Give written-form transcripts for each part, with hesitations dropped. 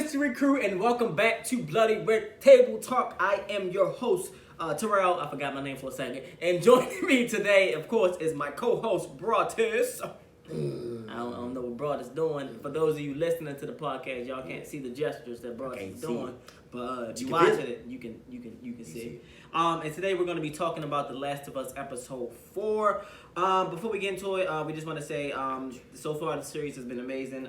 Mystery Crew, and welcome back to Bloody Red Table Talk. I am your host, Terrell. I forgot my name for a second. And joining me today, of course, is my co-host, Broadus. I don't know what Broadus is doing. For those of you listening to the podcast, y'all can't see the gestures that Broadus is doing. But if you watching it, you can see. And today we're going to be talking about The Last of Us episode 4. Before we get into it, we just want to say so far the series has been amazing.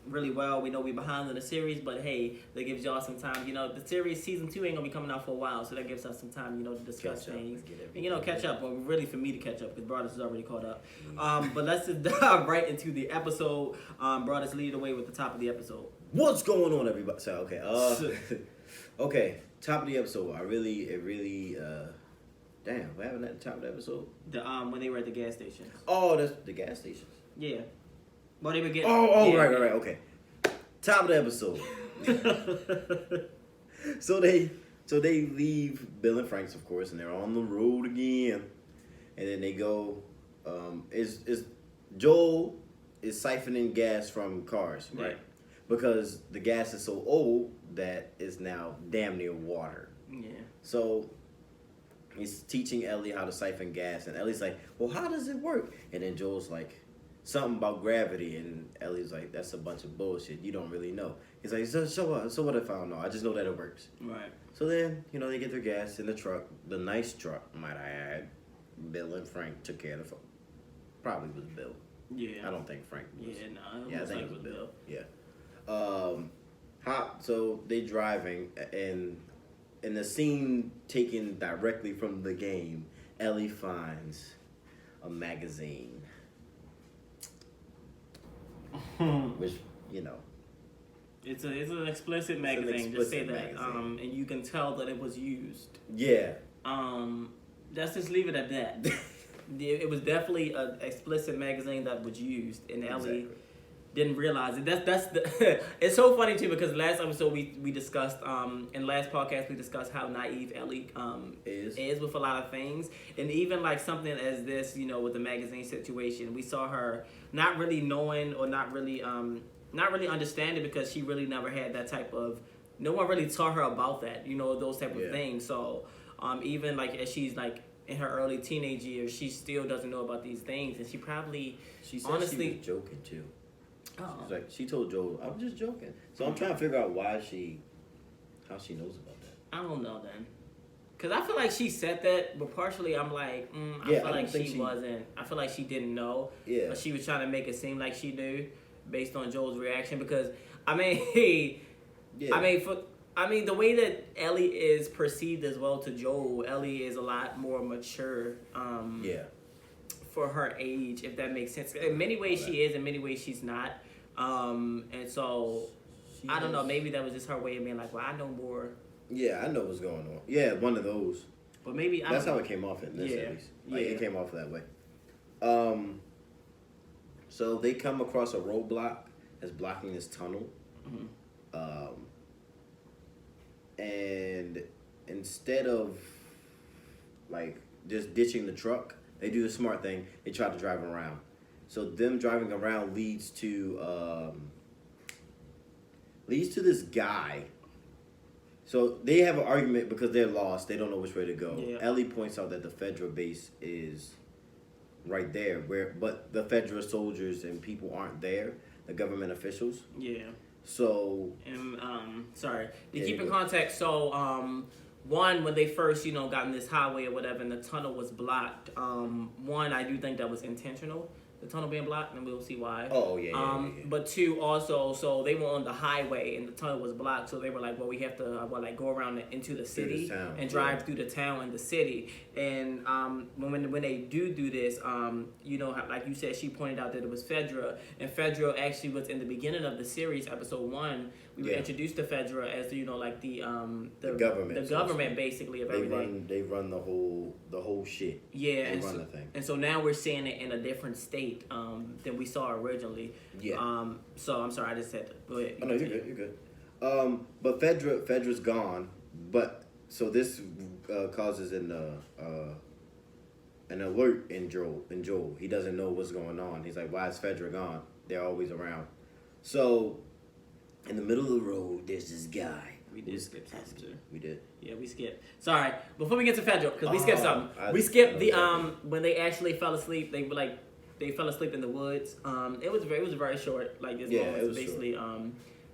Really well. We know we're behind on the series, but hey, that gives y'all some time. You know, the series season 2 ain't gonna be coming out for a while, so that gives us some time, you know, to discuss things and catch up. Well, really for me to catch up because Broadus is already caught up. But let's just dive right into the episode. Broadus, lead the way with the top of the episode. What's going on, everybody? So okay, top of the episode. Damn, what happened at the top of the episode? When they were at the gas station. Oh, that's the gas stations. Yeah. Well, they were getting. Right. Okay. Top of the episode. So they leave Bill and Frank's, of course, and they're on the road again. And then they go. Is Joel is siphoning gas from cars, right? Yeah. Because the gas is so old that it's now damn near water. Yeah. So he's teaching Ellie how to siphon gas, and Ellie's like, well, how does it work? And then Joel's like, something about gravity, and Ellie's like, that's a bunch of bullshit. You don't really know. He's like, so what if I don't know? I just know that it works. Right. So then, they get their gas in the truck, the nice truck, might I add. Bill and Frank took care of the phone. Probably was Bill. Yeah. I don't think Frank was. Yeah, I think it was Bill. Yeah. So they driving, and in the scene taken directly from the game, Ellie finds a magazine, which it's an explicit magazine. Just say that, and you can tell that it was used. Yeah. Let's just leave it at that. It was definitely an explicit magazine that was used, and Ellie didn't realize it. That's the. It's so funny too because last episode we discussed in last podcast we discussed how naive Ellie is with a lot of things, and even like something as this, with the magazine situation, we saw her not really knowing or not really understanding because she really never had that type of. No one really taught her about that, those type of things. So even like as she's like in her early teenage years, she still doesn't know about these things, and she said honestly she was joking too. Oh. She's like, she told Joel, I'm just joking. So I'm trying to figure out how she knows about that. I don't know then. Because I feel like she said that, but partially I'm like, I feel like she wasn't. I feel like she didn't know. Yeah. But she was trying to make it seem like she knew based on Joel's reaction. Because, the way that Ellie is perceived as well to Joel, Ellie is a lot more mature. For her age, if that makes sense. In many ways she is, in many ways she's not. And so, I don't know, maybe that was just her way of being like, well, I know more. Yeah, I know what's going on. Yeah, one of those. But maybe, that's how it came off in this at least. It came off that way. So they come across a roadblock that's blocking this tunnel. Mm-hmm. And instead of, like, just ditching the truck, they do the smart thing. They try to drive around. So them driving around leads to this guy. So they have an argument because they're lost. They don't know which way to go. Yeah. Ellie points out that the Fedra base is right there, but the Fedra soldiers and people aren't there. The government officials. Yeah. So. And sorry. To keep in context, so one, when they first, got in this highway or whatever, and the tunnel was blocked, one, I do think that was intentional, the tunnel being blocked, and we'll see why. Oh, yeah. But two, also, so they were on the highway, and the tunnel was blocked, so they were like, well, we have to, go around into the city and drive through the town and the city. And when they do this, like you said, she pointed out that it was Fedra, and Fedra actually was in the beginning of the series, episode 1, we were introduced to Fedra as the government. The government basically of everything. They run the whole shit. Yeah. They run the thing. And so now we're seeing it in a different state than we saw originally. Yeah. So I'm sorry, I just said that. Go ahead. Oh no, you're good. But Fedra's gone. But so this causes an alert in Joel. He doesn't know what's going on. He's like, why is Fedra gone? They're always around. So In the middle of the road, there's this guy. We did skip something too. We did. Yeah, we skipped. Sorry, before we get to federal, because we skipped something. We I skipped the when they actually fell asleep. They fell asleep in the woods. It was very short. Like this moment it was basically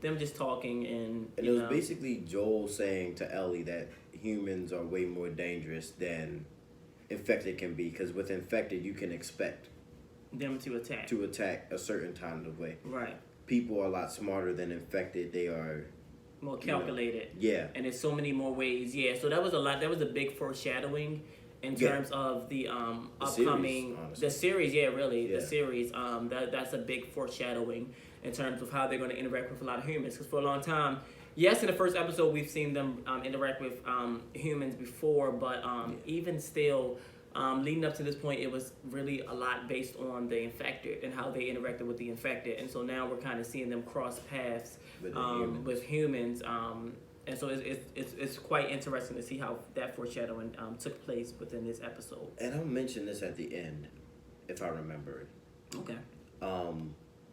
them just talking and it was basically Joel saying to Ellie that humans are way more dangerous than infected can be, because with infected you can expect them to attack a certain kind of way. Right. People are a lot smarter than infected. They are more calculated. Yeah. And there's so many more ways. Yeah. So that was a lot. That was a big foreshadowing in terms of the upcoming the series. Yeah, really, the series. That's a big foreshadowing in terms of how they're going to interact with a lot of humans. Because for a long time, yes, in the first episode we've seen them interact with humans before, but even still, leading up to this point, it was really a lot based on the infected and how they interacted with the infected. And so now we're kind of seeing them cross paths with humans. And so it's quite interesting to see how that foreshadowing took place within this episode. And I'll mention this at the end, if I remember it. Okay.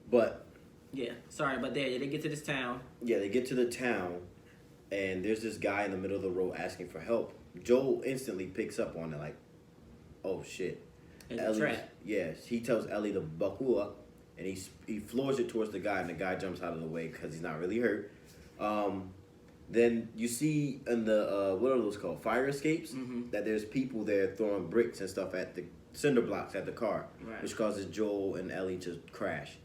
But yeah, sorry, but they get to this town. Yeah, they get to the town, and there's this guy in the middle of the road asking for help. Joel instantly picks up on it, like, oh shit. It's a trap. Yeah, he tells Ellie to buckle up, and he floors it towards the guy, and the guy jumps out of the way because he's not really hurt. Then you see in the what are those called, fire escapes, that there's people there throwing bricks and stuff at the cinder blocks at the car, which causes Joel and Ellie to crash.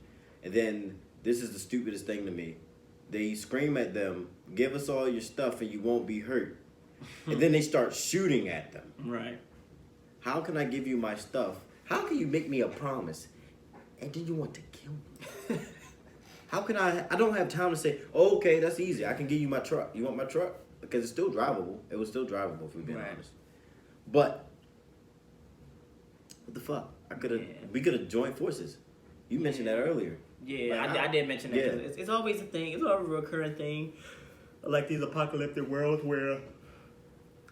And then this is the stupidest thing to me. They scream at them, "Give us all your stuff and you won't be hurt." And then they start shooting at them. Right. How can I give you my stuff? How can you make me a promise and then you want to kill me? How can I don't have time to say, oh, okay, that's easy. I can give you my truck. You want my truck? Because it's still drivable. It was still drivable, if we're being honest. But what the fuck? We could have joined forces. You mentioned that earlier. Yeah, like, I did mention that. Yeah. It's always a thing. It's always a recurring thing. Like these apocalyptic worlds where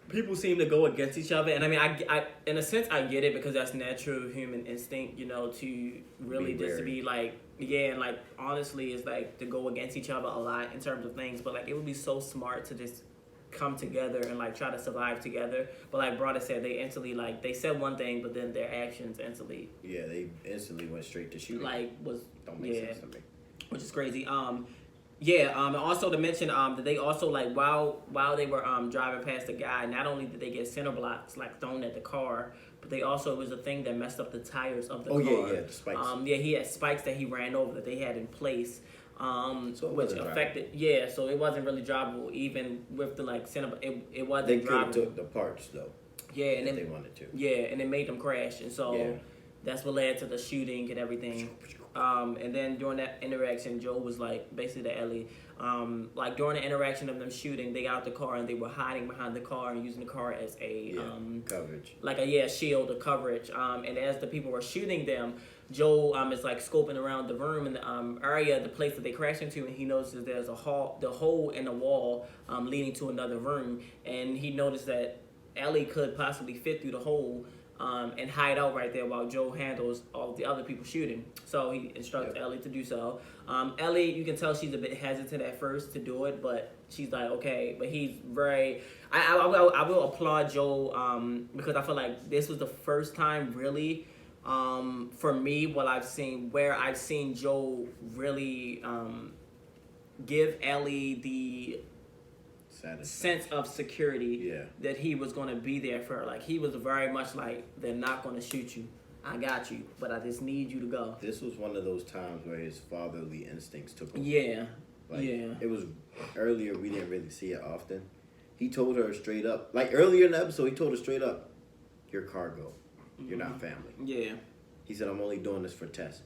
people seem to go against each other. And I mean, I in a sense, I get it because that's natural human instinct, to really just be like, and like, honestly, it's like to go against each other a lot in terms of things. But like, it would be so smart to just come together and like try to survive together. But like Broadus said, they instantly like they said one thing, but then their actions instantly. Yeah, they instantly went straight to shooting. Don't make sense to me. Which is crazy. And also to mention that they also like while they were driving past the guy, not only did they get cinder blocks like thrown at the car, but they also, it was a thing that messed up the tires of the car. Yeah, the spikes. He had spikes that he ran over that they had in place. Which affected, so it wasn't really drivable even with the like cinder. It wasn't. They could have took the parts though. Yeah, and if they wanted to. Yeah, and it made them crash, and so that's what led to the shooting and everything. And then during that interaction, Joe was like basically to Ellie. Like during the interaction of them shooting, they got out the car and they were hiding behind the car and using the car as a coverage, like a shield or coverage. And as the people were shooting them, Joe is like scoping around the room in the area, the place that they crashed into, and he notices there's the hole in the wall leading to another room, and he noticed that Ellie could possibly fit through the hole. And hide out right there while Joe handles all the other people shooting. So he instructs Ellie to do so. Ellie, you can tell she's a bit hesitant at first to do it, but she's like, okay. But he's very... I will applaud Joe because I feel like this was the first time really for me where I've seen Joe really give Ellie the sense of security that he was going to be there for her. Like, he was very much like, they're not going to shoot you. I got you, but I just need you to go. This was one of those times where his fatherly instincts took over. It was earlier, we didn't really see it often. He told her straight up, like earlier in the episode, he told her straight up, you're cargo. You're not family. Yeah. He said, I'm only doing this for Tess.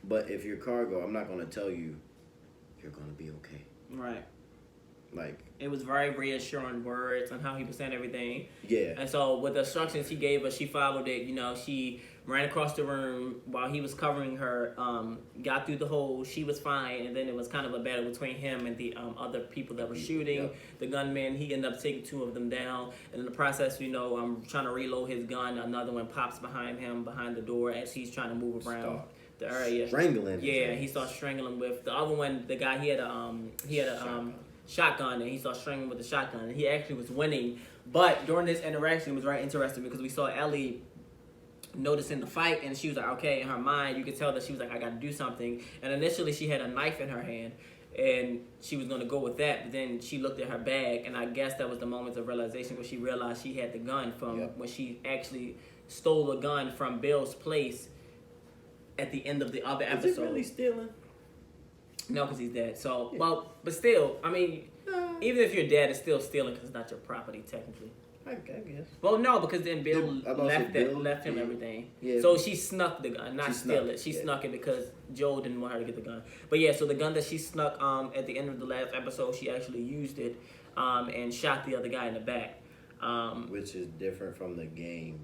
But if you're cargo, I'm not going to tell you you're going to be okay. Right. Like, it was very reassuring words on how he was saying everything. Yeah. And so with the instructions he gave her, she followed it. She ran across the room while he was covering her, got through the hole. She was fine. And then it was kind of a battle between him and the other people that were shooting. The gunman, he ended up taking two of them down. And in the process, I'm trying to reload his gun. Another one pops behind him, behind the door as he's trying to move around. the area. Strangling. Yeah, he started strangling with the other one. The guy he had a shotgun, and he started strangling with the shotgun. And he actually was winning, but during this interaction, it was very interesting because we saw Ellie noticing the fight, and she was like, okay, in her mind, you could tell that she was like, I got to do something. And initially, she had a knife in her hand, and she was going to go with that, but then she looked at her bag, and I guess that was the moment of realization where she realized she had the gun from when she actually stole the gun from Bill's place at the end of the other episode. Is it really stealing? No, because he's dead. So, well, but still, I mean, even if you're dead, it's still stealing because it's not your property, technically. I guess. Well, no, because then Bill left him everything. Yeah. So she snuck the gun, not steal it. She snuck it because Joel didn't want her to get the gun. But yeah, so the gun that she snuck at the end of the last episode, she actually used it and shot the other guy in the back. Which is different from the game.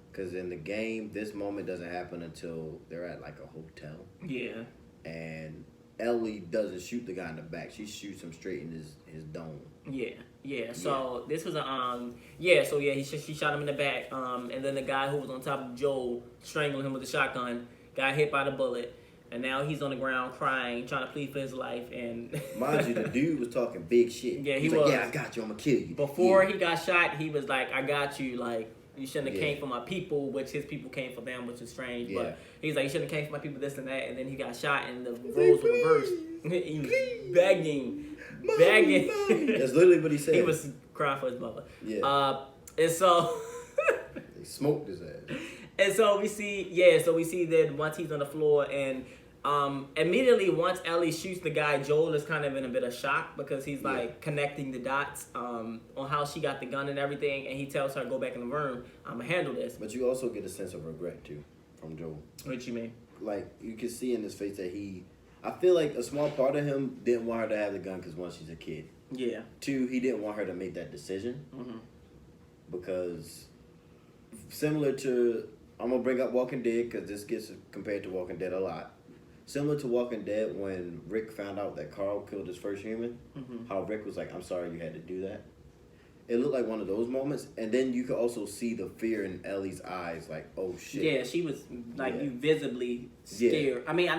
Because in the game, this moment doesn't happen until they're at like a hotel. Yeah. And Ellie doesn't shoot the guy in the back. She shoots him straight in his dome. Yeah. So this was a she shot him in the back. And then the guy who was on top of Joel strangling him with a shotgun got hit by the bullet. And now he's on the ground crying, trying to plead for his life. And mind you, the dude was talking big shit. Yeah, he was like, yeah, I got you. I'm gonna kill you. Before he got shot, he was like, I got you. Like, you shouldn't have came for my people, which his people came for them, which is strange. Yeah. But he's like, you shouldn't have came for my people, this and that. And then he got shot, and the roles were reversed. He was begging. That's literally what he said. He was crying for his mother. Yeah. And so they smoked his ass. And so we see that once he's on the floor, and immediately once Ellie shoots the guy, Joel is kind of in a bit of shock because he's like connecting the dots on how she got the gun and everything, and he tells her, go back in the room, I'm gonna handle this. But you also get a sense of regret too from Joel. What you mean? Like, you can see in his face that I feel like a small part of him didn't want her to have the gun because, one, she's a kid. Yeah. Two, he didn't want her to make that decision. Mm-hmm. Because similar to, I'm going to bring up Walking Dead because this gets compared to Walking Dead a lot. Similar to Walking Dead, when Rick found out that Carl killed his first human, how Rick was like, I'm sorry you had to do that. It looked like one of those moments, and then you could also see the fear in Ellie's eyes, like, oh shit. Yeah, she was like, you visibly scared. I mean,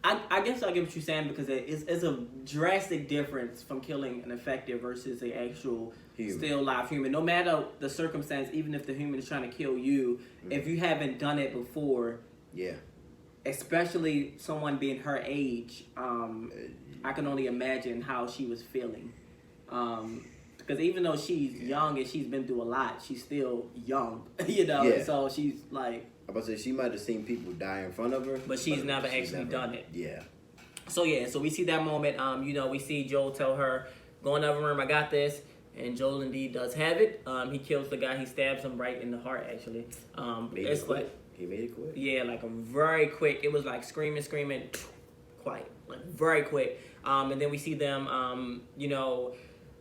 I guess I get what you're saying because it's a drastic difference from killing an infected versus an actual still live human. No matter the circumstance, even if the human is trying to kill you, if you haven't done it before, especially someone being her age, I can only imagine how she was feeling. Because even though she's young and she's been through a lot, she's still young, you know? Yeah. So she's like... I'm about to say, she might have seen people die in front of her. But she's never actually done it. Yeah. So we see that moment. We see Joel tell her, go in the other room, I got this. And Joel indeed does have it. He kills the guy, he stabs him right in the heart, actually. It's like... He made it quick? Yeah, like a very quick. It was like screaming, quiet. Like very quick. And then we see them,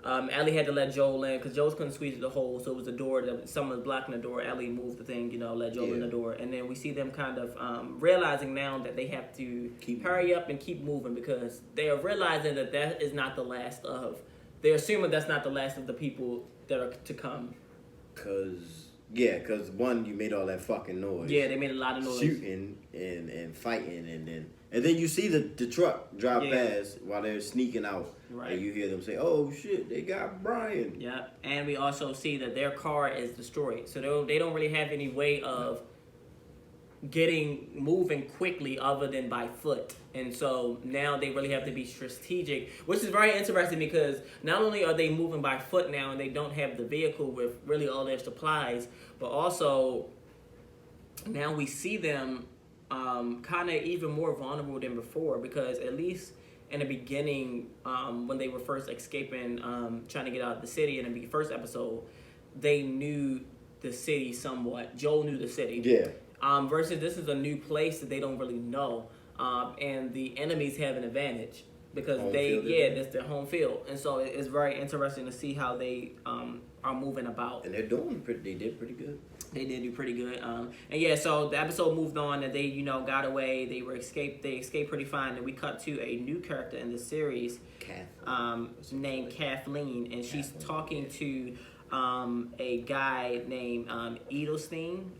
Ellie had to let Joel in because Joel couldn't squeeze the hole, so it was a door that someone was blocking the door. Ellie moved the thing, let Joel in the door, and then we see them kind of realizing now that they have to hurry up and keep moving because they are realizing that is not the last of. They're assuming that's not the last of the people that are to come. Because one, you made all that fucking noise. Yeah, they made a lot of noise. Shooting and fighting, and then you see the truck drive past while they're sneaking out. Right. And you hear them say, oh shit, they got Brian. Yeah, and we also see that their car is destroyed. So they don't really have any way of moving quickly other than by foot. And so now they really have to be strategic, which is very interesting because not only are they moving by foot now and they don't have the vehicle with really all their supplies, but also now we see them kind of even more vulnerable than before because at least in the beginning, when they were first escaping, trying to get out of the city in the first episode, they knew the city somewhat. Joel knew the city. Yeah. Versus this is a new place that they don't really know. And the enemies have an advantage because that's their home field. And so it's very interesting to see how they are moving about. And they did pretty good. They did do pretty good. So the episode moved on and they, got away. They escaped pretty fine. And we cut to a new character in the series named Kathleen. And she's talking to a guy named Edelstein.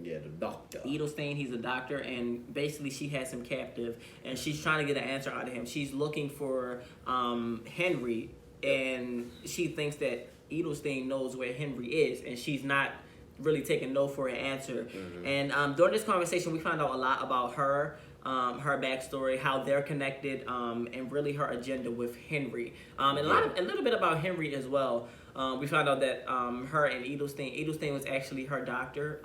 Yeah, the doctor. Edelstein, he's a doctor, and basically she has him captive, and she's trying to get an answer out of him. She's looking for Henry, and she thinks that Edelstein knows where Henry is, and she's not really taking no for an answer. Mm-hmm. And during this conversation, we found out a lot about her, her backstory, how they're connected, and really her agenda with Henry, and a little bit about Henry as well. We found out that her and Edelstein was actually her doctor.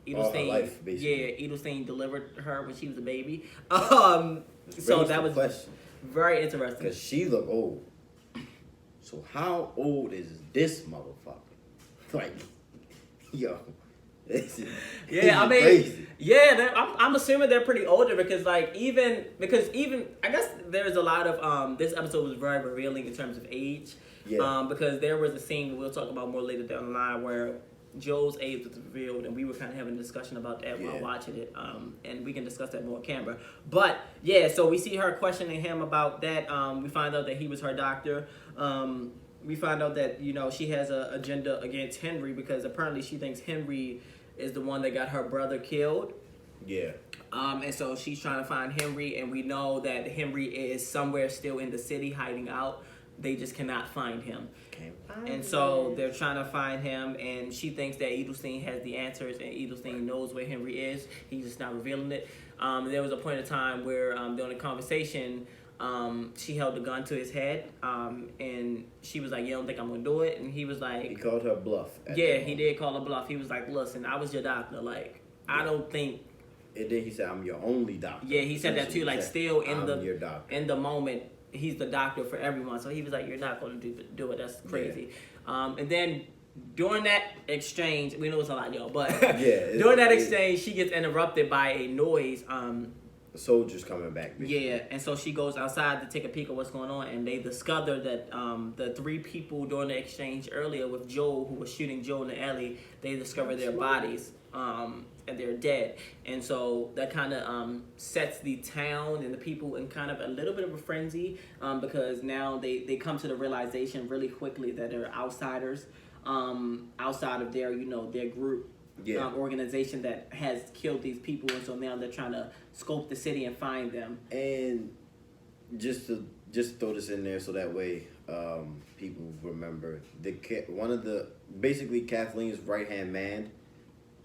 Edelstein, all her life, basically. Yeah, Edelstein delivered her when she was a baby. So that was question. Very interesting. Because she looked old. So how old is this motherfucker? Like, yo, this is crazy. Yeah, I'm assuming they're pretty older because even I guess there's a lot of this episode was very revealing in terms of age. Yeah. Because there was a scene we'll talk about more later down the line where Joe's age was revealed, and we were kind of having a discussion about that while watching it, and we can discuss that more on camera. But yeah, so we see her questioning him about that. We find out that he was her doctor. We find out that she has an agenda against Henry because apparently she thinks Henry is the one that got her brother killed. Yeah. And so she's trying to find Henry, and we know that Henry is somewhere still in the city hiding out. They just cannot find him. And so they're trying to find him, and she thinks that Edelstein has the answers, and Edelstein knows where Henry is. He's just not revealing it. There was a point in time where during the conversation, she held the gun to his head, and she was like, "You don't think I'm gonna do it?" And he was like, he called her bluff. Yeah, he did call her bluff. He was like, "Listen, I was your doctor. I don't think." And then he said, "I'm your only doctor." Yeah, he said that too. Still in your doctor. In the moment. He's the doctor for everyone, so he was like, "You're not going to do it. That's crazy." Yeah. And then during that exchange, we know it's a lot, y'all, but during that exchange, she gets interrupted by a noise. The soldiers coming back. Basically. Yeah, and so she goes outside to take a peek at what's going on, and they discover that the three people during the exchange earlier with Joel, who was shooting Joel in the alley, they discover their bodies. And they're dead, and so that kind of sets the town and the people in kind of a little bit of a frenzy because now they come to the realization really quickly that they're outsiders outside of their their group organization that has killed these people, and so now they're trying to scope the city and find them. And just to throw this in there so that way people remember, basically Kathleen's right hand man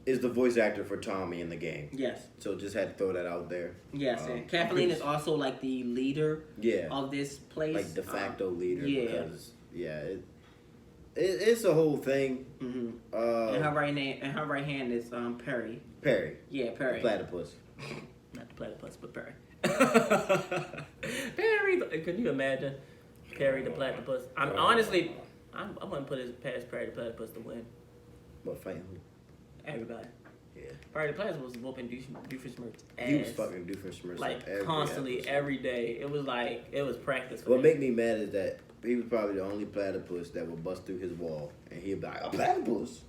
is the voice actor for Tommy in the game. Yes. So just had to throw that out there. Yes, and Kathleen is also the leader of this place. Like de facto leader. Yeah. Because, it's a whole thing. Mm-hmm. And her right hand is Perry. Perry. Yeah, Perry. The platypus. Not the platypus, but Perry. Perry, can you imagine? Perry the platypus. I wouldn't put it past Perry the platypus to win. What fight? Everybody. Yeah. Perry the platypus was whooping Doofenshmirtz ass. He was fucking Doofenshmirtz constantly, every day. It was practice for What him. made me mad is that he was probably the only platypus that would bust through his wall, and he'd be like, "A platypus."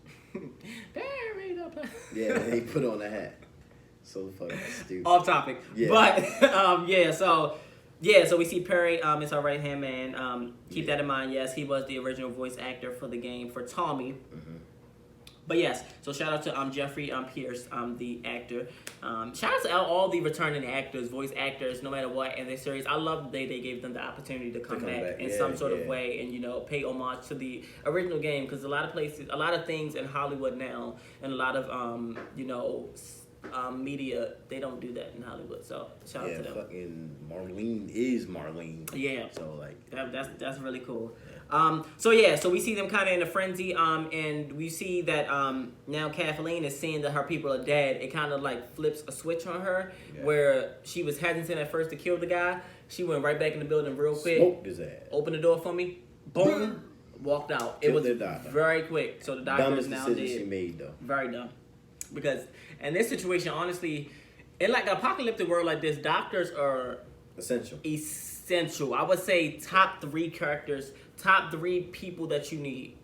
Perry the platypus. Yeah, and he put on a hat. So fucking stupid. Off topic. Yeah. But so we see Perry is our right hand man. Keep that in mind. Yes, he was the original voice actor for the game for Tommy. Mm-hmm. But yes, so shout out to Jeffrey Pierce, the actor. Shout out to all the returning actors, voice actors, no matter what in this series. I love that they gave them the opportunity to come back in some sort of way and pay homage to the original game, because a lot of things in Hollywood now, and a lot of media, they don't do that in Hollywood. So shout out to them. Fucking Marlene is Marlene. Yeah. So that's really cool. So we see them kind of in a frenzy, and we see that now Kathleen is seeing that her people are dead. It kind of flips a switch on her, where she was hesitant at first to kill the guy. She went right back in the building real quick. Smoked his ass. Opened the door for me. Boom. Walked out. It was very quick. So the doctor is now dead. Dumbest decision she made, though. Very dumb. Because in this situation, honestly, in an apocalyptic world like this, doctors are essential. I would say top 3 characters, top 3 people that you need.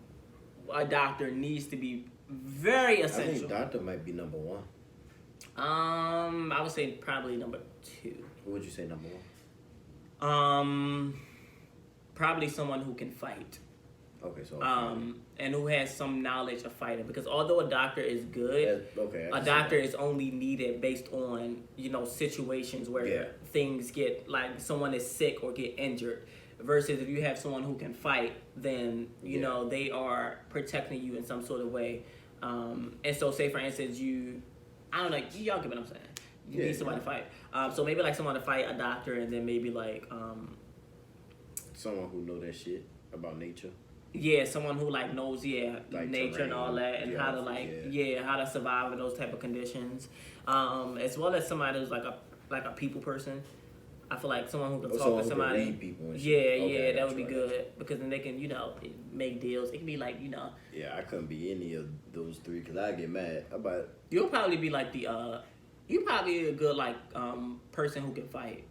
A doctor needs to be very essential. I think doctor might be number 1. I would say probably number 2. What would you say number 1? Probably someone who can fight. Okay, so and who has some knowledge of fighting. Because although a doctor is good, a doctor is only needed based on situations where things get like someone is sick or get injured. Versus if you have someone who can fight, then they are protecting you in some sort of way. And so, say for instance, I don't know, y'all get what I'm saying. You need somebody to fight. So maybe like someone to fight a doctor, and then maybe like someone who know that shit about nature. Yeah, someone who like knows like nature and all that, and how to how to survive in those type of conditions, as well as somebody who's like a people person. I feel like someone who can talk to somebody. Read people and shit. That would be good because then they can make deals. It can be like Yeah, I couldn't be any of those three because I get mad about. You'll probably be like you probably a good like person who can fight.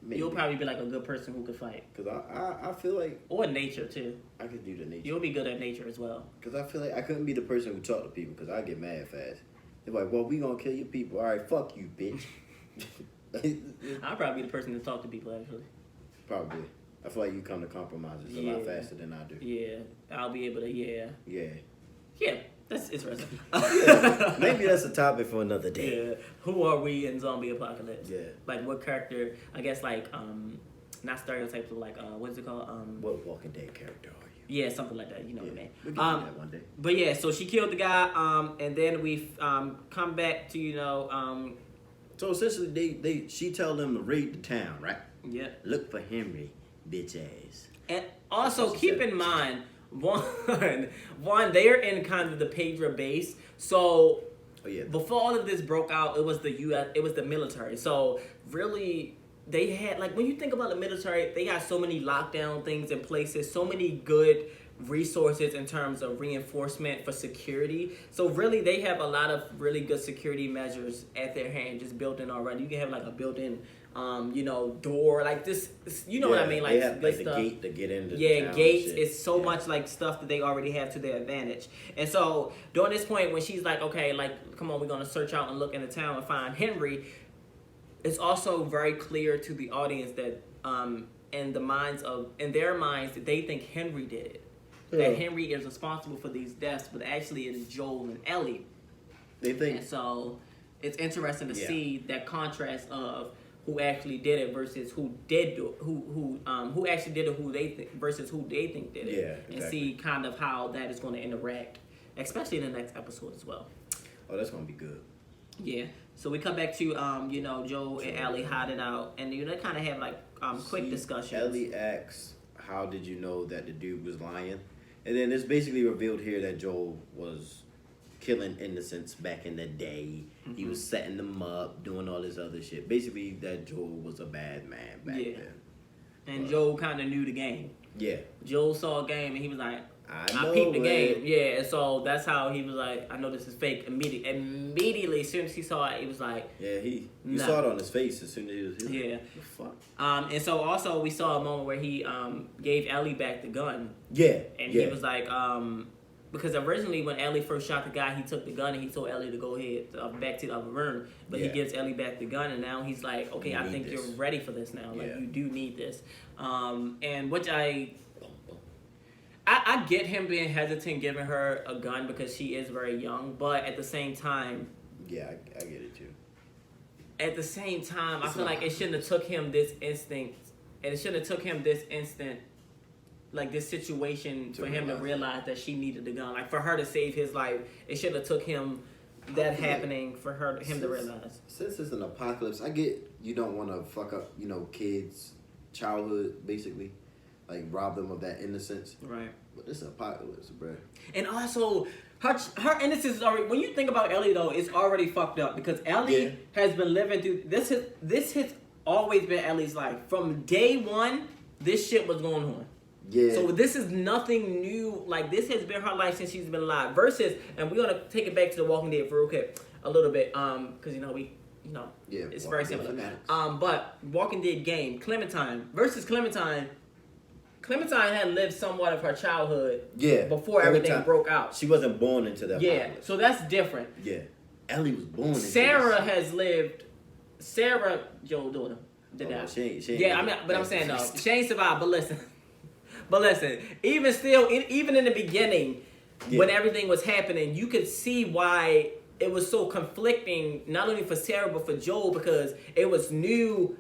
Maybe. You'll probably be like a good person who can fight. Cause I feel like or nature too. I could do the nature. You'll be good at nature as well. Cause I feel like I couldn't be the person who talk to people because I get mad fast. They're like, well, we gonna kill your people. All right, fuck you, bitch. I'll probably be the person to talk to people actually. Probably. I feel like you come to compromises a lot faster than I do. Yeah, I'll be able to. Yeah. That's interesting. Maybe that's a topic for another day. Yeah. Who are we in zombie apocalypse? Yeah. Like what character? I guess like not stereotypes, but like what is it called? What Walking Dead character are you? Yeah, something like that. You know what I mean? We'll get to that one day. But yeah, so she killed the guy, and then we come back to So essentially, she tell them to raid the town, right? Yeah. Look for Henry, bitch ass. And also keep in mind, one, they are in kind of the Pedra base. So before all of this broke out, it was the U.S. It was the military. So really, they had like when you think about the military, they got so many lockdown things in places, so many good resources in terms of reinforcement for security. So really, they have a lot of really good security measures at their hand, just built in already. You can have like a built-in door like this, what I mean, like they have like the gate to get into town gates is so much like stuff that they already have to their advantage. And so during this point when she's like, okay, like come on, we're gonna search out and look in the town and find Henry, it's also very clear to the audience that in their minds that they think Henry did it, that Henry is responsible for these deaths, but actually it is Joel and Ellie. They think. And so it's interesting to see that contrast of who actually did it versus who did do it, who actually did it, who they think versus who they think did it. Yeah, exactly. And see kind of how that is going to interact, especially in the next episode as well. Oh, that's gonna be good. Yeah. So we come back to Joe and Ellie hiding out, and they kind of have like quick discussions. Ellie asks, "How did you know that the dude was lying?" And then it's basically revealed here that Joel was killing innocents back in the day. Mm-hmm. He was setting them up, doing all this other shit. Basically, that Joel was a bad man back then. And Joel kind of knew the game. Yeah. Joel saw a game and he was like, I peeped the game. Yeah, and so that's how he was like, I know this is fake. Immediately, as soon as he saw it, he was like... Yeah, he saw it on his face as soon as he was here. Like, the fuck? And so also we saw a moment where he gave Ellie back the gun. Yeah. And he was like... because originally when Ellie first shot the guy, he took the gun and he told Ellie to go ahead back to the other room. But he gives Ellie back the gun and now he's like, okay, I think you're ready for this now. Like, you do need this. And which I get him being hesitant giving her a gun because she is very young. But at the same time... Yeah, I get it too. At the same time, I feel like it shouldn't have took him this instinct. And it shouldn't have took him this instant... like this situation for him to realize that she needed the gun, like for her to save his life, it should have took him that happening for him to realize. Since it's an apocalypse, I get you don't want to fuck up, kids' childhood, basically, like rob them of that innocence. Right. But this is an apocalypse, bro. And also, her innocence is already. When you think about Ellie, though, it's already fucked up because Ellie has been living through this. Has always been Ellie's life from day one. This shit was going on. Yeah. So this is nothing new. Like, this has been her life since she's been alive. Versus, and we're gonna take it back to The Walking Dead for real quick, a little bit, because it's very similar. But Walking Dead game, Clementine versus Clementine. Clementine had lived somewhat of her childhood. Before everything broke out. She wasn't born into that. Yeah. So that's different. Yeah. Ellie was born. Sarah has lived. Joel's daughter, did that. She ain't I'm saying though, she ain't survived. But listen. But listen, even still, even in the beginning, when everything was happening, you could see why it was so conflicting, not only for Sarah but for Joel, because it was new.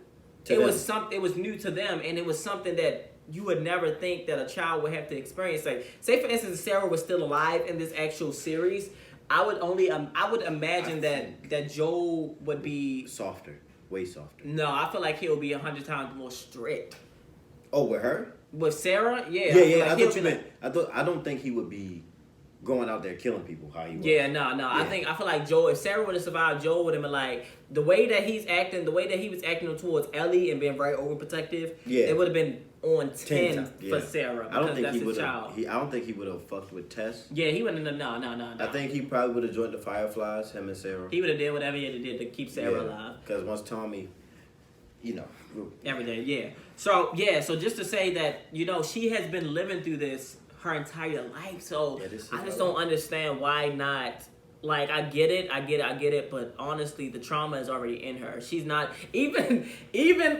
It was new to them, and it was something that you would never think that a child would have to experience. Like, say for instance, Sarah was still alive in this actual series, I would imagine that Joel would be softer, way softer. No, I feel like he'll be 100 times more strict. Oh, with her? With Sarah? Yeah. Yeah. I thought you meant. I don't think he would be going out there killing people how he was. Yeah, no. Yeah. I feel like Joel, if Sarah would have survived, Joel would have been like, the way that he's acting, the way that he was acting towards Ellie and being very overprotective, it would have been on 10 for Sarah, because I don't think that's he his would child. I don't think he would have fucked with Tess. Yeah, he wouldn't have, no. I think he probably would have joined the Fireflies, him and Sarah. He would have did whatever he had to do to keep Sarah alive. Because once Tommy, everything, yeah. So just to say that, she has been living through this her entire life, so I just don't understand why not. Like, I get it, but honestly, the trauma is already in her. She's not, even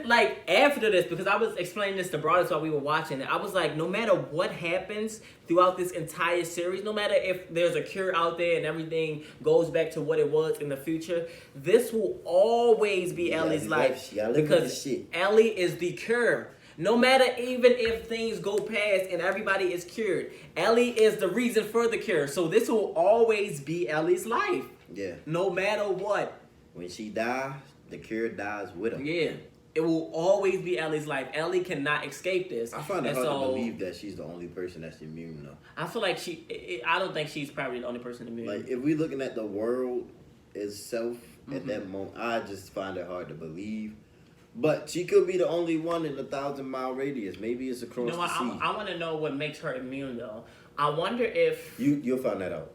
like, after this, because I was explaining this to Broadus while we were watching it, I was like, no matter what happens throughout this entire series, no matter if there's a cure out there and everything goes back to what it was in the future, this will always be Ellie's life, because Ellie is the cure. No matter even if things go past and everybody is cured, Ellie is the reason for the cure. So this will always be Ellie's life. Yeah. No matter what. When she dies, the cure dies with her. Yeah. It will always be Ellie's life. Ellie cannot escape this. I find it hard to believe that she's the only person that's immune, though. I feel like I don't think she's probably the only person immune. Like, if we're looking at the world itself at that moment, I just find it hard to believe. But she could be the only one in a 1,000-mile radius. Maybe it's across the sea. I want to know what makes her immune, though. I wonder if... You'll find that out.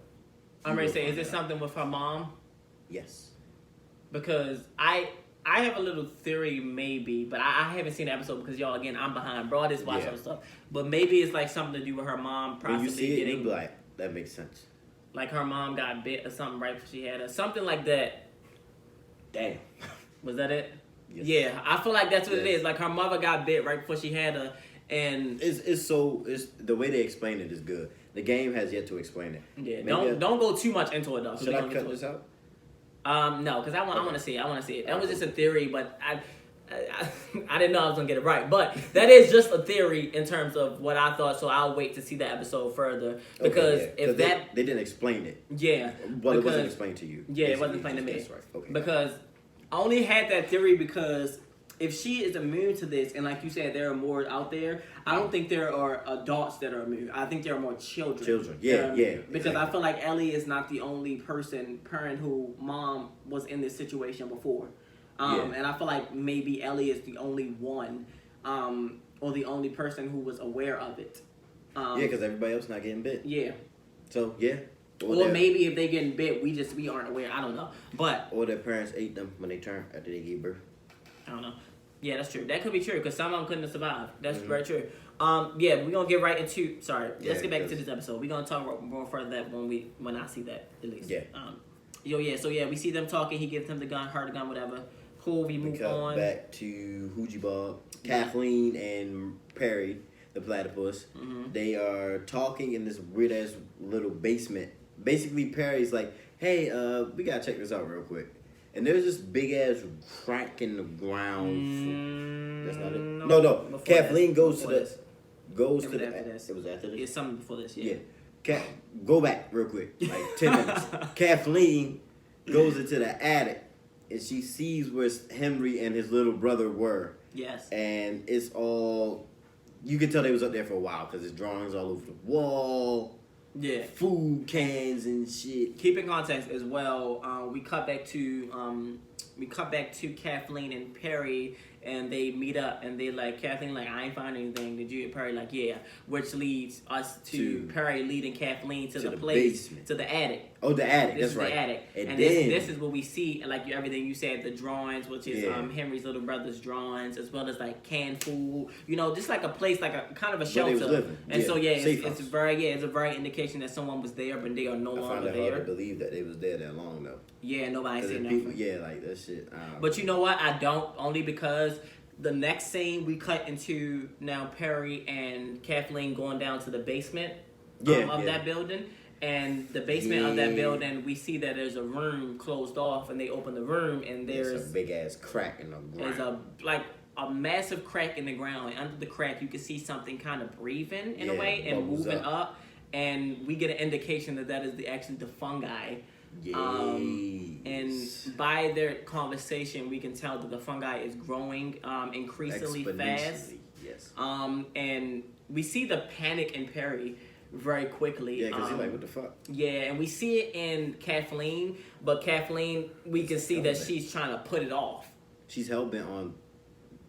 I'm ready to say, is it something with her mom? Yes. Because I have a little theory, maybe, but I haven't seen the episode because, y'all, again, I'm behind. Broadus watch all stuff. But maybe it's like something to do with her mom possibly when you see getting... it, you're like, that makes sense. Like her mom got bit or something right before she had her. Something like that. Damn. Was that it? Yes. Yeah, I feel like that's what it is. Like, her mother got bit right before she had her, and it's the way they explain it is good. The game has yet to explain it. Yeah, don't go too much into it though. Should I cut this out? No, because I want to see it. I want to see it. That was just a theory, but I didn't know I was gonna get it right. But that is just a theory in terms of what I thought. So I'll wait to see the episode further because if they didn't explain it. Yeah, well, it wasn't explained to you. Yeah, it wasn't explained to me. That's right. Okay. Because I only had that theory because if she is immune to this, and like you said, there are more out there, I don't think there are adults that are immune. I think there are more children. Yeah. Because exactly. I feel like Ellie is not the only parent who mom was in this situation before. And I feel like maybe Ellie is the only one, or the only person who was aware of it. Because everybody else not getting bit. Yeah. So, yeah. Or maybe if they getting bit, we aren't aware. I don't know. Or their parents ate them when they turned after they gave birth. I don't know. Yeah, that's true. That could be true because some of them couldn't have survived. That's very true. We're gonna get right into. Sorry, let's get back into this episode. We're gonna talk more further that when I see that at least. Yeah. So we see them talking. He gives him the gun, her the gun, whatever. Cool. We move on. Back to Hoochie Bob, Kathleen, and Perry, the platypus. Mm-hmm. They are talking in this weird ass little basement. Basically, Perry's like, "Hey, we gotta check this out real quick." And there's this big ass crack in the ground. That's not it. No. Kathleen goes to the. It was after this. It's something before this. Yeah. Go back real quick, like 10 minutes. Kathleen goes into the attic, and she sees where Henry and his little brother were. Yes. And it's all. You can tell they was up there for a while because there's drawings all over the wall. Yeah, food cans and shit. Keep in context as well. We cut back to Kathleen and Perry, and they meet up, and they like Kathleen like, I ain't find anything. Did you? Perry like, yeah, which leads us to Perry leading Kathleen to the place, basement. To the attic. Oh, the attic. This that's is right. The attic, and then, this is what we see, like everything you said, the drawings, which is Henry's little brother's drawings, as well as like canned food. just like a place, like a kind of a shelter. Where they was living. And so it's a very indication that someone was there, but they are no longer there. I find it hard to believe that they was there that long though. Yeah, nobody said nothing. nothing. Yeah, like that shit. But you know what? I don't, only because the next scene we cut into now Perry and Kathleen going down to the basement of that building. And the basement of that building, we see that there's a room closed off, and they open the room, and there's a big ass crack in the ground. There's a massive crack in the ground, and under the crack, you can see something kind of breathing in a way and moving up. And we get an indication that is actually the fungi. And by their conversation, we can tell that the fungi is growing increasingly fast. Yes. And we see the panic in Perry very quickly. Yeah, because he's like, what the fuck? Yeah, and we see it in Kathleen, but Kathleen, we can see that she's trying to put it off. She's hell-bent on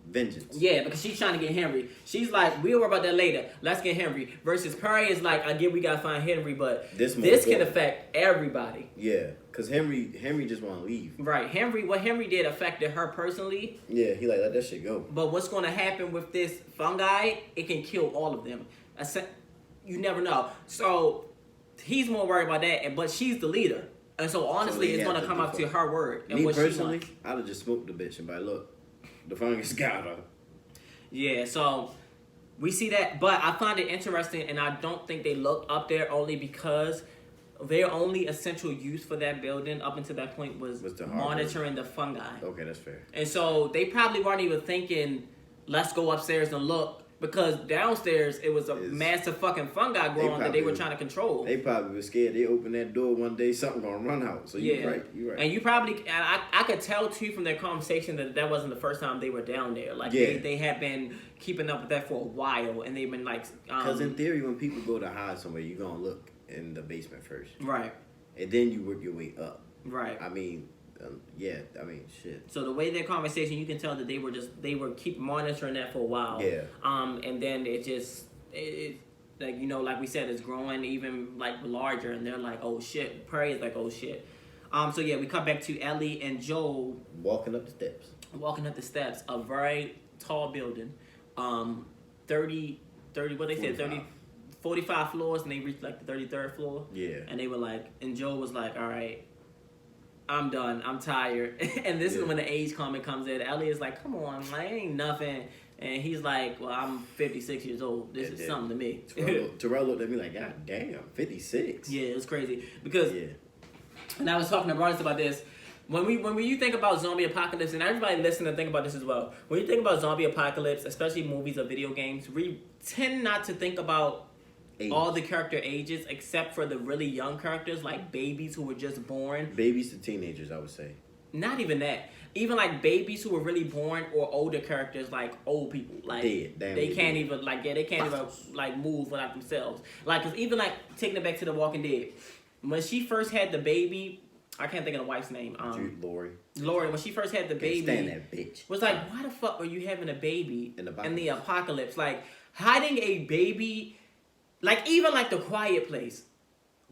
vengeance. Yeah, because she's trying to get Henry. She's like, we'll worry about that later. Let's get Henry. Versus Perry is like, I get we gotta find Henry, but this can affect everybody. Yeah, because Henry just want to leave. Right. What Henry did affected her personally. Yeah, he like, let that shit go. But what's going to happen with this fungi, it can kill all of them. You never know. So he's more worried about that, but she's the leader. And so honestly, it's going to come up to her word. And me personally, I'd have just smoked the bitch and be like, look, the fungus got her. Yeah, so we see that. But I find it interesting, and I don't think they looked up there only because their only essential use for that building up until that point was monitoring the fungi. Okay, that's fair. And so they probably weren't even thinking, let's go upstairs and look. Because downstairs, it was a massive fucking fungi growing that they were trying to control. They probably were scared. They opened that door one day, something gonna run out. So you're right. And you probably, I could tell too from their conversation that wasn't the first time they were down there. Like they had been keeping up with that for a while, and they've been like. Because in theory, when people go to hide somewhere, you're gonna look in the basement first, right? And then you work your way up, right? I mean. Shit. So the way their conversation, you can tell that they were keep monitoring that for a while. Yeah. And then it like, you know, like we said, it's growing even like larger, and they're like, oh shit. Perry is like, oh shit. So yeah, we cut back to Ellie and Joel walking up the steps. A very tall building, 30. What they 45. Said 30. 45 floors, and they reached like the 33rd floor. Yeah. And they were like, and Joel was like, all right, I'm done. I'm tired. And this is when the age comment comes in. Ellie is like, come on, like, ain't nothing. And he's like, well, I'm 56 years old. This is something to me. Terrell looked at me like, God damn, 56. Yeah, it was crazy. Because, and I was talking to Broadus about this. When you think about zombie apocalypse, and everybody listening think about this as well. When you think about zombie apocalypse, especially movies or video games, we tend not to think about all the character ages except for the really young characters, like babies who were just born. Babies to teenagers, I would say. Not even that. Even like babies who were really born, or older characters like old people. Like they can't even like move without themselves. Like, cause even like taking it back to The Walking Dead, when she first had the baby, I can't think of the wife's name. Lori. When she first had the baby, stand that bitch. Was like, why the fuck are you having a baby in the apocalypse? Like hiding a baby. Like, even like The Quiet Place.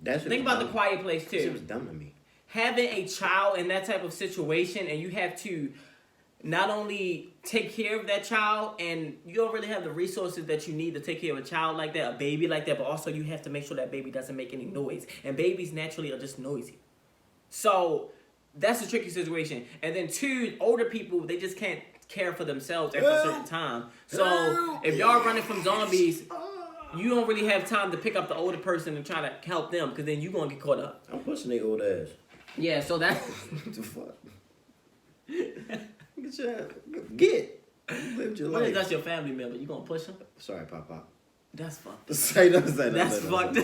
Think about The Quiet Place, too. That shit was dumb to me. Having a child in that type of situation, and you have to not only take care of that child, and you don't really have the resources that you need to take care of a child like that, a baby like that, but also you have to make sure that baby doesn't make any noise. And babies naturally are just noisy. So, that's a tricky situation. And then two, older people, they just can't care for themselves after a certain time. So, if y'all running from zombies, you don't really have time to pick up the older person and try to help them, because then you're going to get caught up. I'm pushing their old ass. Yeah, so that's... What the fuck? Get. Live your life. That's your family member. You going to push him? Sorry, Papa. That's fucked. That's fucked.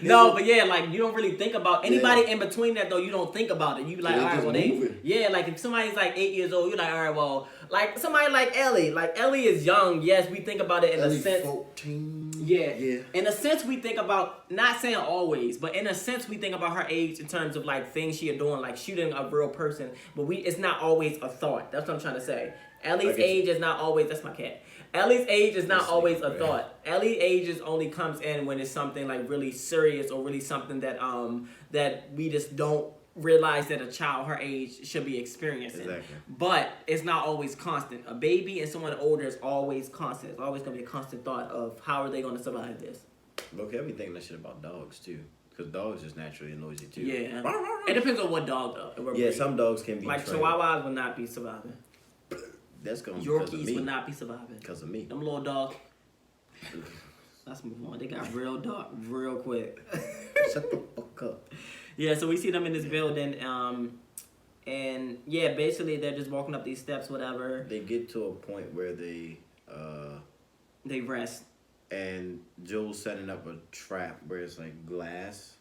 No, but yeah, like, you don't really think about anybody in between that, though. You don't think about it. You like, all right, well, like, if somebody's like 8 years old, you're like, all right, well, like somebody like Ellie. Like, Ellie is young. Yes, we think about it in a sense. 14. Yeah. In a sense, we think about, not saying always, but in a sense, we think about her age in terms of like things she is doing, like shooting a real person. But it's not always a thought. That's what I'm trying to say. Ellie's age is not always. That's my cat. Ellie's age is not always a thought. Ellie's age only comes in when it's something like really serious, or really something that that we just don't realize that a child her age should be experiencing. Exactly. But it's not always constant. A baby and someone older is always constant. It's always going to be a constant thought of how are they going to survive this. Okay, we think that shit about dogs too. Because dogs is naturally noisy too. Yeah. It depends on what dog though. Yeah, some dogs can be like trained. Chihuahuas will not be surviving. That's gonna be because of Yorkies me. would not be surviving. Because of me. Them little dogs. Let's move on. They got real dark real quick. Shut the fuck up. Yeah, so we see them in this building. And yeah, basically they're just walking up these steps, whatever. They get to a point where they rest. And Joel's setting up a trap where it's like glass.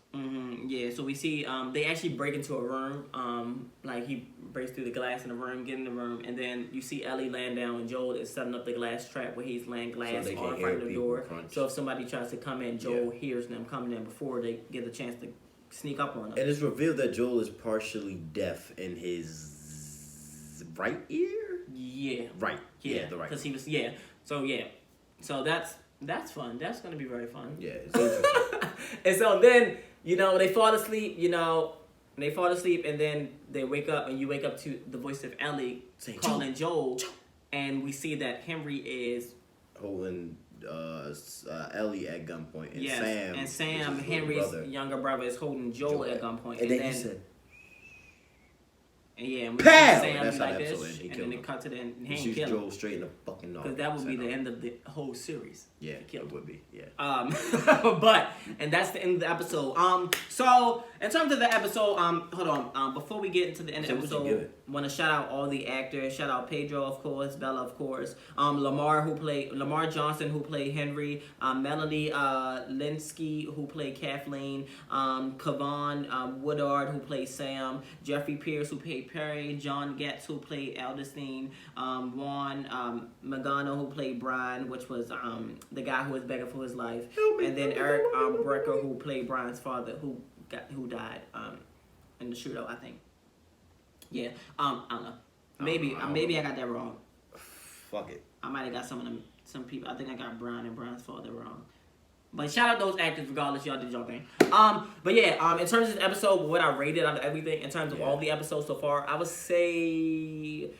Yeah, so we see they actually break into a room. Like he breaks through the glass in the room, get in the room, and then you see Ellie laying down, and Joel is setting up the glass trap where he's laying glass on front of the door. Crunch. So if somebody tries to come in, Joel hears them coming in before they get a chance to sneak up on them. And it's revealed that Joel is partially deaf in his right ear. Yeah. Right. Yeah, the right. Because he was So that's fun. That's gonna be very fun. Yeah, it's interesting. And so then, they fall asleep, and then they wake up, and you wake up to the voice of Ellie calling Joel, and we see that Henry is holding Ellie at gunpoint, and Sam, Henry's younger brother, is holding Joel at gunpoint, and then he said, and we pow! see Sam That's do how like the this, episode ends. and then it cut to the end, and he shoots kill Joel him. straight in the fucking nose. Because that would be the end of the whole series. Yeah, it would be. Yeah. And that's the end of the episode. So in terms of the episode, hold on. Before we get into the end of the episode, want to shout out all the actors. Shout out Pedro, of course, Bella, of course. Lamar Johnson, who played Henry. Melanie Linsky, who played Kathleen. Kavan Woodard, who played Sam. Jeffrey Pierce, who played Perry. John Getz, who played Eldestein. Juan Magano, who played Brian, which was the guy who was begging for his life. And then Eric Brecker, who played Brian's father, who died in the shootout, I think. Yeah, I don't know. Maybe I got that wrong. Fuck it. I might have got some people. I think I got Brian and Brian's father wrong. But shout out those actors regardless. Y'all did your thing. But yeah, in terms of the episode, what I rated out of everything, in terms of all the episodes so far, I would say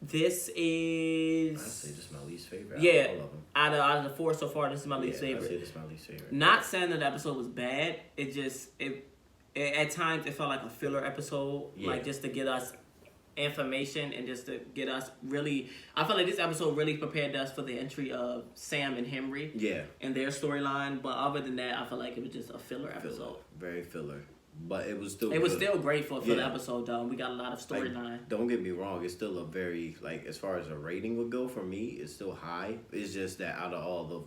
this is... I'd say this is my least favorite. Yeah. All of them. Out of the 4 so far, this is my least favorite. I'd say this is my least favorite. Not saying that the episode was bad. It just... At times, it felt like a filler episode. Yeah. Like, just to get us information and just to get us really... I felt like this episode really prepared us for the entry of Sam and Henry. Yeah. And their storyline. But other than that, I felt like it was just a filler episode. Very filler. But it was still It was still great for a filler episode, though. We got a lot of storyline. Like, don't get me wrong. It's still a very... Like, as far as a rating would go, for me, it's still high. It's just that out of all the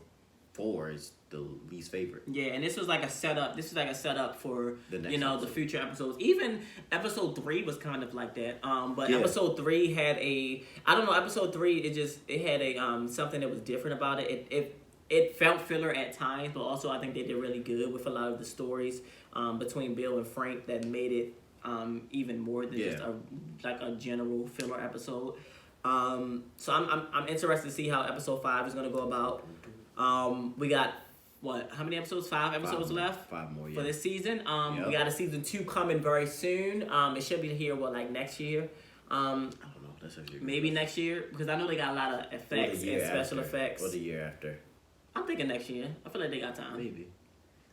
4, it's the least favorite. Yeah, and this was like a setup. This was like a setup for the future episodes. Even episode 3 was kind of like that. But episode 3 had episode 3 it had a something that was different about it. It felt filler at times, but also I think they did really good with a lot of the stories between Bill and Frank that made it even more than just a general filler episode. So I'm interested to see how episode 5 is going to go about. We got how many episodes? 5 episodes left? 5 more, for this season. We got a season 2 coming very soon. It should be here next year. I don't know. That's maybe next year, because I know they got a lot of effects and special effects. Or the year after. I'm thinking next year. I feel like they got time. Maybe.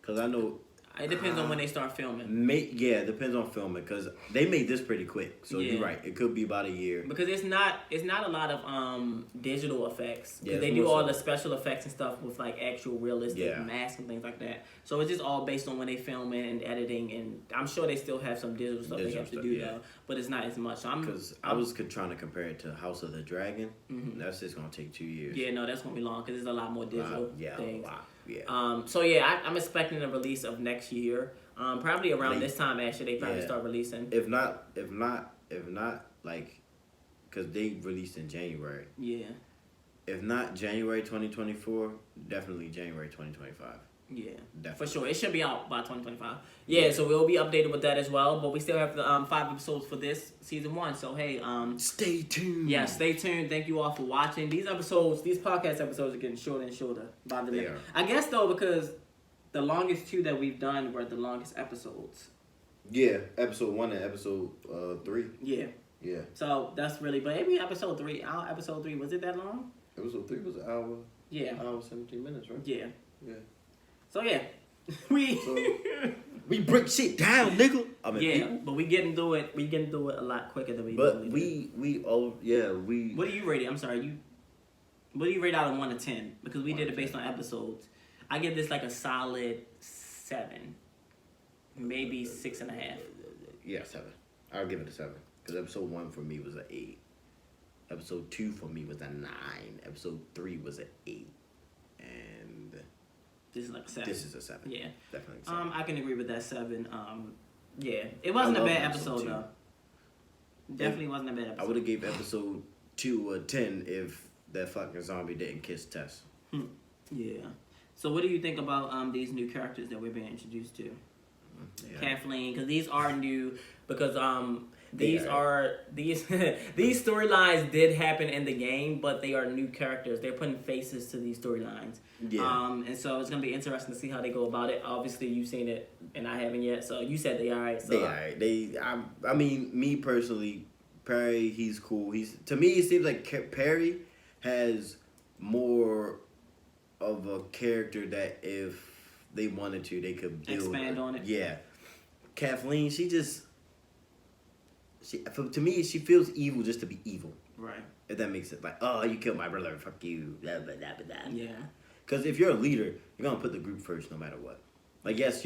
Because I know... It depends on when they start filming. It depends on filming, because they made this pretty quick. So you're right. It could be about a year. Because it's not a lot of digital effects. Because they do all the special effects and stuff with like actual realistic masks and things like that. So it's just all based on when they film it and editing. And I'm sure they still have some digital stuff they have to do though. But it's not as much. Because I was trying to compare it to House of the Dragon. Mm-hmm. That's just going to take 2 years. Yeah, no, that's going to be long because there's a lot more digital things. A lot. Yeah. I'm expecting a release of next year. Probably around this time. Actually, they probably start releasing. If not, like, because they released in January. Yeah. If not January 2024, definitely January 2025. Yeah, definitely. For sure. It should be out by 2025. Yeah, so we'll be updated with that as well. But we still have the 5 episodes for this season 1. So hey, stay tuned. Yeah, stay tuned. Thank you all for watching. These podcast episodes are getting shorter and shorter by the minute. I guess though, because the longest 2 that we've done were the longest episodes. Yeah, episode 1 and episode 3. Yeah. Yeah. So that's really, but maybe episode 3. Our episode 3, was it that long? Episode 3 was an hour. Yeah. Hour 17 minutes, right? Yeah. Yeah. So yeah, We break shit down, nigga. I mean, yeah, but we getting through it. We getting through it a lot quicker than we. But we. What do you rate it? I'm sorry, you. What do you rate out of 1 to 10? Because we did it based on episodes. I give this like a solid 7, maybe 6.5. Yeah, 7. I'll give it a 7 because episode 1 for me was an 8. Episode 2 for me was a 9. Episode 3 was an 8, and this is like a 7. This is a 7. Yeah, definitely. 7. I can agree with that 7. Yeah, it wasn't a bad episode though. Definitely wasn't a bad episode. I would have gave episode 2 a 10 if that fucking zombie didn't kiss Tess. Yeah. So what do you think about these new characters that we're being introduced to? Yeah. Kathleen, because these are new. Because these these storylines did happen in the game, but they are new characters. They're putting faces to these storylines. Yeah. And so it's gonna be interesting to see how they go about it. Obviously, you've seen it, and I haven't yet. So you said they alright. So. They alright. I mean, me personally, Perry, he's cool. To me, it seems like Perry has more of a character that if they wanted to, they could build expand on it. Yeah. Kathleen, to me, she feels evil just to be evil. Right. If that makes it like, oh, you killed my brother, fuck you, blah, blah, blah, blah. Yeah. Because if you're a leader, you're going to put the group first no matter what. Like, yes,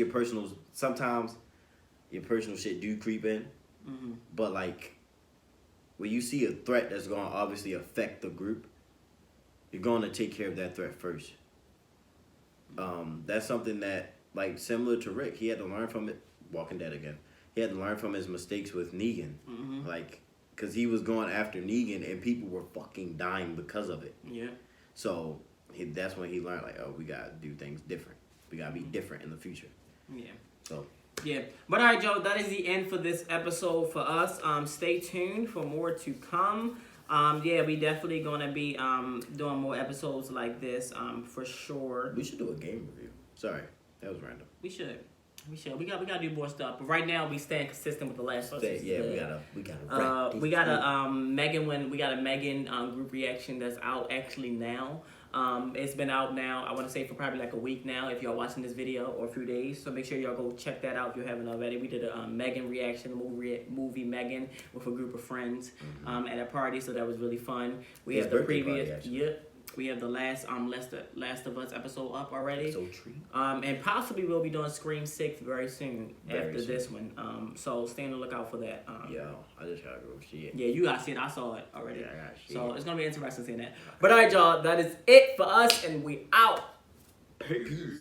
sometimes your personal shit do creep in. Mm-hmm. But, like, when you see a threat that's going to obviously affect the group, you're going to take care of that threat first. That's something that, like, similar to Rick, he had to learn from it. Walking Dead again. He had to learn from his mistakes with Negan. Mm-hmm. Like, because he was going after Negan and people were fucking dying because of it. Yeah. So, that's when he learned, like, oh, we got to do things different. We got to be different in the future. Yeah. So. Yeah. But, all right, Joe, that is the end for this episode for us. Stay tuned for more to come. Yeah, we definitely going to be doing more episodes like this for sure. We should do a game review. Sorry. That was random. We should. We gotta do more stuff. But right now we staying consistent with the last one. Yeah, we gotta we got a Megan group reaction that's out actually now. It's been out now, I want to say for probably like a week now if y'all watching this video, or a few days. So make sure y'all go check that out if you haven't already. We did a Megan reaction, movie Megan with a group of friends at a party, so that was really fun. We have the previous we have the last Last of Us episode up already. Episode 3. And possibly we'll be doing Scream 6 very soon after this one. So stay on the lookout for that. Yo, I just gotta go see it. Yeah, you got to see it. I saw it already. Yeah, I gotta see So it. it's gonna be interesting seeing that. But all right, y'all, that is it for us, and we out. Peace.